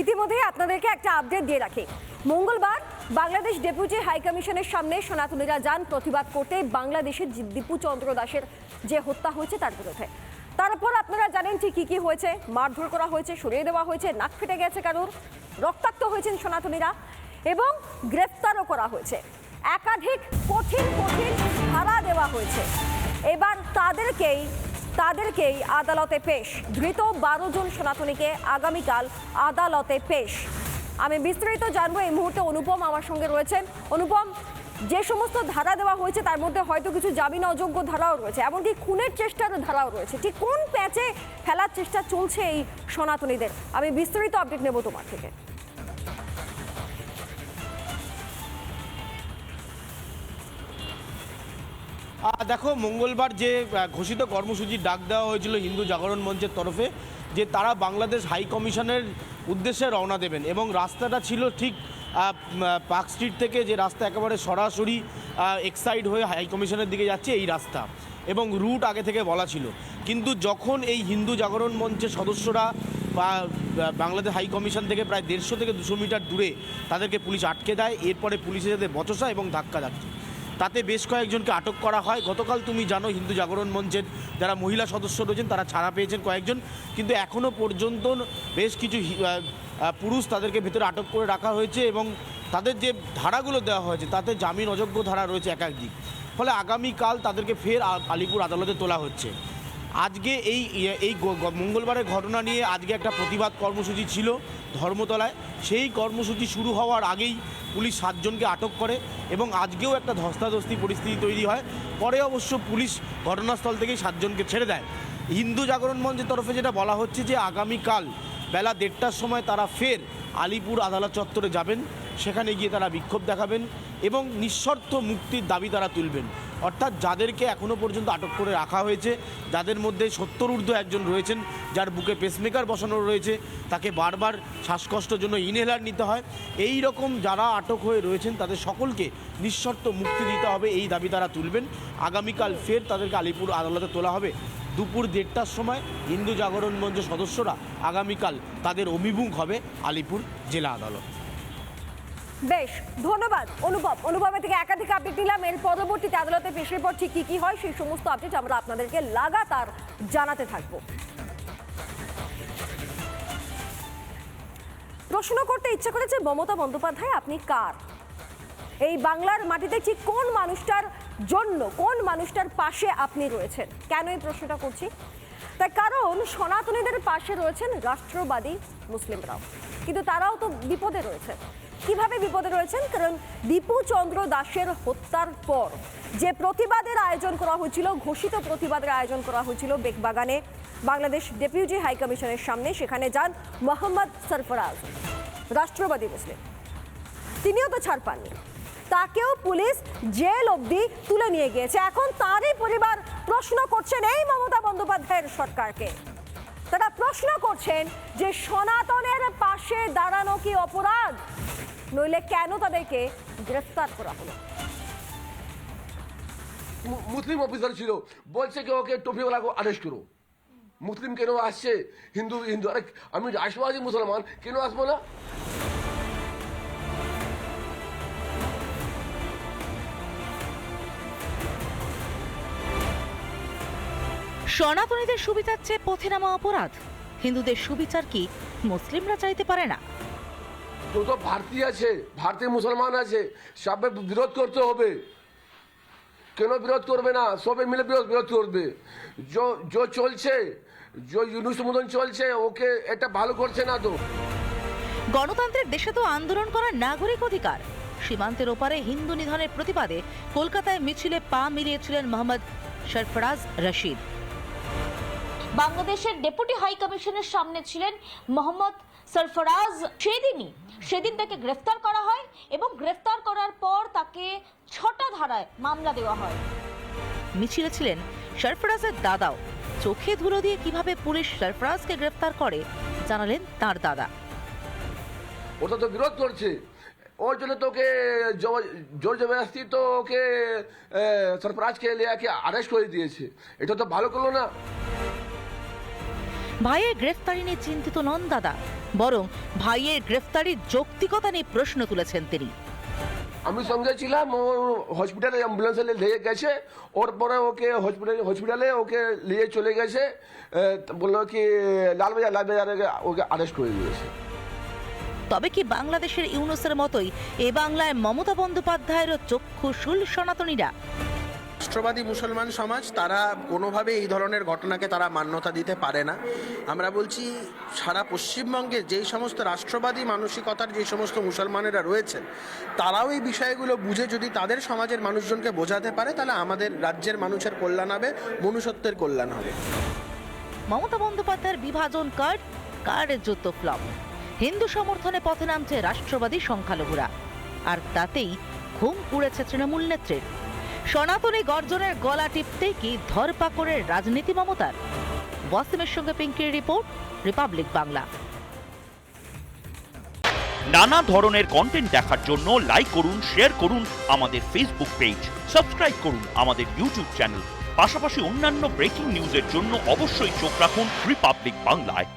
ইতিমধ্যে আপনাদেরকে একটা আপডেট দিয়ে রাখি। মঙ্গলবার বাংলাদেশ ডেপুটি হাই কমিশনের সামনে সনাতনীরা যান প্রতিবাদ করতে বাংলাদেশের দীপু চন্দ্র দাসের যে হত্যা হয়েছে তার বিরুদ্ধে। তারপর আপনারা জানেন ঠিক কি হয়েছে, মারধর করা হয়েছে, সরিয়ে দেওয়া হয়েছে, নাক ফেটে গেছে কারোর, রক্তাক্ত হয়েছেন সনাতনীরা এবং গ্রেফতারও করা হয়েছে। একাধিক কঠিন কঠিন ধারা দেওয়া হয়েছে। এবার তাদেরকেই আদালতে পেশ। ধৃত 12 জন সনাতনীকে আগামীকাল আদালতে পেশ। আমি বিস্তারিত জানবো এই মুহূর্তে। অনুপম আমার সঙ্গে রয়েছেন। অনুপম, যে সমস্ত ধারা দেওয়া হয়েছে তার মধ্যে হয়তো কিছু জামিন অযোগ্য ধারাও রয়েছে, এমনকি খুনের চেষ্টার ধারাও রয়েছে। ঠিক কোন প্যাচে ফেলার চেষ্টা চলছে এই সনাতনীদের? আমি বিস্তারিত আপডেট নেব তোমার থেকে। দেখো, মঙ্গলবার যে ঘোষিত কর্মসূচির ডাক দেওয়া হয়েছিল হিন্দু জাগরণ মঞ্চের তরফে, যে তারা বাংলাদেশ হাই কমিশনের উদ্দেশ্যে রওনা দেবেন এবং রাস্তাটা ছিল ঠিক পার্ক স্ট্রিট থেকে, যে রাস্তা একেবারে সরাসরি এক্সাইড হয়ে হাই কমিশনের দিকে যাচ্ছে এই রাস্তা, এবং রুট আগে থেকে বলা ছিল। কিন্তু যখন এই হিন্দু জাগরণ মঞ্চের সদস্যরা বা বাংলাদেশ হাই কমিশন থেকে প্রায় 150 থেকে 200 মিটার দূরে তাদেরকে পুলিশ আটকে দেয়, এরপরে পুলিশের সাথে বচসা এবং ধাক্কাধাক্কি, তাতে বেশ কয়েকজনকে আটক করা হয়। গতকাল তুমি জানো হিন্দু জাগরণ মঞ্চের যারা মহিলা সদস্য রয়েছেন তারা ছাড়া পেয়েছেন কয়েকজন, কিন্তু এখনও পর্যন্ত বেশ কিছু পুরুষ তাদেরকে ভেতরে আটক করে রাখা হয়েছে এবং তাদের যে ধারাগুলো দেওয়া হয়েছে তাতে জামিন অযোগ্য ধারা রয়েছে একাধিক। ফলে আগামীকাল তাদেরকে ফের আলিপুর আদালতে তোলা হচ্ছে। আজকে এই মঙ্গলবারের ঘটনা নিয়ে আজকে একটা প্রতিবাদ কর্মসূচি ছিল ধর্মতলায়। সেই কর্মসূচি শুরু হওয়ার আগেই পুলিশ 7 জনকে আটক করে এবং আজকেও একটা ধস্তাধস্তি পরিস্থিতি তৈরি হয়। পরে অবশ্য পুলিশ ঘটনাস্থল থেকেই 7 জনকে ছেড়ে দেয়। হিন্দু জাগরণ মঞ্চের তরফে যেটা বলা হচ্ছে যে আগামীকাল বেলা 1:30টার সময় তারা ফের আলিপুর আদালত চত্বরে যাবেন, সেখানে গিয়ে তারা বিক্ষোভ দেখাবেন এবং নিঃশর্ত মুক্তির দাবি তারা তুলবেন। অর্থাৎ যাদেরকে এখনও পর্যন্ত আটক করে রাখা হয়েছে, যাদের মধ্যে 70 ঊর্ধ্ব একজন রয়েছেন যার বুকে পেসমেকার বসানো রয়েছে, তাকে বারবার শ্বাসকষ্টের জন্য ইনহেলার নিতে হয়, এই রকম যারা আটক হয়ে রয়েছেন তাদের সকলকে নিঃশর্ত মুক্তি দিতে হবে, এই দাবি তারা তুলবেন। আগামীকাল ফের তাদেরকে আলিপুর আদালতে তোলা হবে। দুপুর 1:30টার সময় হিন্দু জাগরণ মঞ্চের সদস্যরা আগামীকাল তাদের অভিমুখ হবে আলিপুর জেলা আদালত। বেশ, ধন্যবাদ অনুপম। অনুপমের থেকে একাধিক আপডেট নিলাম। এর পরবর্তীতে আদালতে পেশের পর ঠিক কি হয় সেই সমস্ত আপডেট আমরা আপনাদেরকে লাগাতার জানাতে থাকব। প্রশ্ন করতে ইচ্ছা করেছে, মমতা বন্দ্যোপাধ্যায় আপনি কার? এই বাংলার মাটিতে ঠিক কোন মানুষটার জন্য, কোন মানুষটার পাশে আপনি রয়েছেন? কেন এই প্রশ্নটা করছি? তার কারণ সনাতনীদের পাশে রয়েছেন রাষ্ট্রবাদী মুসলিমরাও, কিন্তু তারাও তো বিপদে রয়েছে। কিভাবে বিপদে রয়েছেন? কারণ দীপু চন্দ্র দাসের হত্যার পর যে প্রতিবাদের আয়োজন করা হয়েছিল, ঘোষিত প্রতিবাদের আয়োজন করা হয়েছিল বেকবাগানে বাংলাদেশ ডেপুটি হাই কমিশনের সামনে, সেখানে যান মোহাম্মদ সরফরাজ, রাষ্ট্রবাদী মুসলিম। তিনিও তো ছাড় পাননি, তাকেও পুলিশ জেল অবধি তুলে নিয়ে গিয়েছে। এখন তারই পরিবার প্রশ্ন করছেন এই মমতা বন্দ্যোপাধ্যায়ের সরকারকে। তারা প্রশ্ন করছেন যে সনাতনের পাশে দাঁড়ানো কি অপরাধ, নইলে কেন তাদেরকে গ্রেফতার করা হলো? মুসলিম অফিসার ছিল, বলছে কি ওকে টুপিওয়ালাকে আরেস্ট করো। মুসলিম কেন আসছে? হিন্দু হিন্দু, আরে আমি রাষ্ট্রবাদী মুসলমান, কেন আসবো না? সনাতনীদের সুবিচার চেয়ে পথে নামা অপরাধ? হিন্দুদের সুবিচার কি মুসলিমরা চাইতে পারে না? যত ভারতীয় আছে, ভারতীয় মুসলমান আছে, সবে বিরোধ করতে হবে। কেন বিরোধ করবে না? সবে মিলে বিরোধ করবে। जो চলছে, जो ইউনুস মদন চলছে, ওকে এটা ভালো করছে না। তো গণতন্ত্রের দেশে তো আন্দোলন করার নাগরিক অধিকার। সীমান্তের ওপারে হিন্দু নিধনের প্রতিবাদে কলকাতায় মিছিলে পা মিলিয়েছিলেন মোহাম্মদ সরফরাজ রশিদ। বাংলাদেশের ডেপুটি হাই কমিশনের সামনে ছিলেন মোহাম্মদ সরফরাজ। সেদিন তাকে গ্রেফতার করা হয় এবং গ্রেফতার করার পর তাকে 6টা ধারায় মামলা দেওয়া হয়। মিছিলে ছিলেন সরফরাজের দাদাও। চোখে ধুলো দিয়ে কিভাবে পুলিশ সরফরাজকে গ্রেফতার করে জানালেন তার দাদা। ওটা তো বিরোধ করছে, ওর জন্য তোকে জোর জবরদস্তি তো ওকে সরফরাজকে লিয়ে আরেস্ট করে দিয়েছে। এটা তো ভালো করলো না। ভাইয়ের গ্রেফতারি নিয়ে চিন্তিত নন দাদা, বরং ভাইয়ের গ্রেফতারির যৌক্তিকতা নিয়ে প্রশ্ন তুলেছেন তিনি। আমি সঙ্গে ছিলাম, ও হসপিটালে অ্যাম্বুলেন্সে নিয়ে গেছে, ওর পরে ওকে হসপিটালে ওকে নিয়ে চলে গেছে, বললো কি লালবাজারে ওকে অ্যারেস্ট হয়ে গিয়েছে। তবে কি বাংলাদেশের ইউনূসের মতোই এ বাংলায় মমতা বন্দ্যোপাধ্যায়েরও চক্ষুশূল সনাতনীরা? রাষ্ট্রবাদী মুসলমান সমাজ তারা কোনোভাবে এই ধরনের ঘটনাকে তারা মান্যতা দিতে পারে না। আমরা বলছি সারা পশ্চিমবঙ্গে যেই সমস্ত রাষ্ট্রবাদী মানসিকতার যে সমস্ত মুসলমানেরা রয়েছেন, তারাও এই বিষয়গুলো বুঝে যদি তাদের সমাজের মানুষজনকে বোঝাতে পারে, তাহলে আমাদের রাজ্যের মানুষের কল্যাণ হবে, মনুষ্যত্বের কল্যাণ হবে। মমতা বন্দ্যোপাধ্যায়ের বিভাজন কার্ডের যুদ্ধ ফ্লপ। হিন্দু সমর্থনে পথে নামছে রাষ্ট্রবাদী সংখ্যালঘুরা, আর তাতেই ঘুম উড়েছে তৃণমূল নেত্রীর। সনাতনী গর্জনের গলা টিপতেই কি ধরপাকড়ের রাজনীতি মমতার? ওয়াসিমের সঙ্গে পিঙ্কির রিপোর্ট, রিপাবলিক বাংলা। নানা ধরনের কন্টেন্ট দেখার জন্য লাইক করুন, শেয়ার করুন আমাদের ফেসবুক পেজ, সাবস্ক্রাইব করুন আমাদের ইউটিউব চ্যানেল। পাশাপাশি অন্যান্য ব্রেকিং নিউজের জন্য অবশ্যই চোখ রাখুন রিপাবলিক বাংলায়।